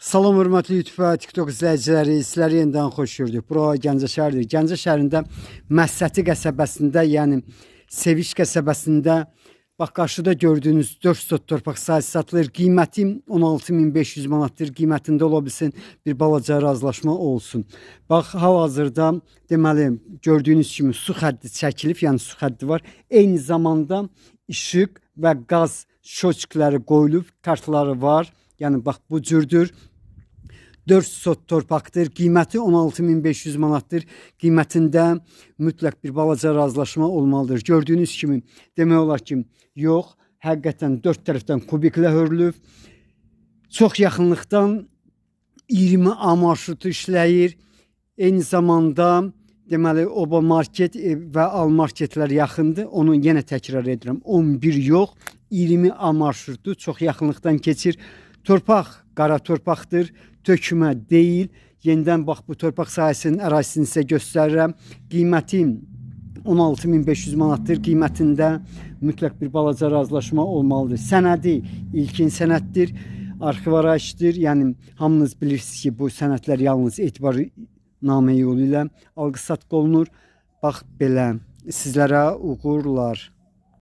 Salam hörmətli YouTube və TikTok izləyiciləri, sizləri yenidən xoş gördük. Bura Gəncə şəhəridir. Gəncə şəhərində Məsəti qəsəbəsində, yəni Seviş qəsəbəsində bax qarşıda gördüyünüz 4 sot torpaq sahəsi satılır. Qiyməti 16.500 manatdır. Qiymətində ola bilsin bir balaca razılaşma olsun. Bax hal-hazırda deməli gördüyünüz kimi su xətti çəkilib, yəni su xətti var. Eyni zamanda işıq və qaz şoçkləri qoyulub, kartları var. Yəni bax bu cürdür. 4 sot torpaqdır. Qiyməti 16.500 manatdır. Qiymətində mütləq bir balaca razılaşma olmalıdır. Gördüyünüz kimi demək olar ki, yox, həqiqətən 4 tərəfdən kubiklə hörülüb. Çox yaxınlıqdan 20 A marşrutu işləyir. Eyni zamanda deməli oba market və al marketlər yaxındır. Onu yenə təkrar edirəm. 11 yox, 20 A marşrutu çox yaxınlıqdan keçir. Torpaq qara torpaqdır, tökmə deyil. Yenidən bax bu torpaq sahəsinin ərazisini sizə göstərirəm. Qiyməti 16.500 manatdır. Qiymətində mütləq bir balaca razılaşma olmalıdır. Sənədi ilkin sənəddir, arxiv arayışdır. Yəni hamınız bilirsiniz ki, bu sənədlər yalnız etibarnamə yolu ilə alqı-satqı olunur. Bax belə sizlərə uğurlar.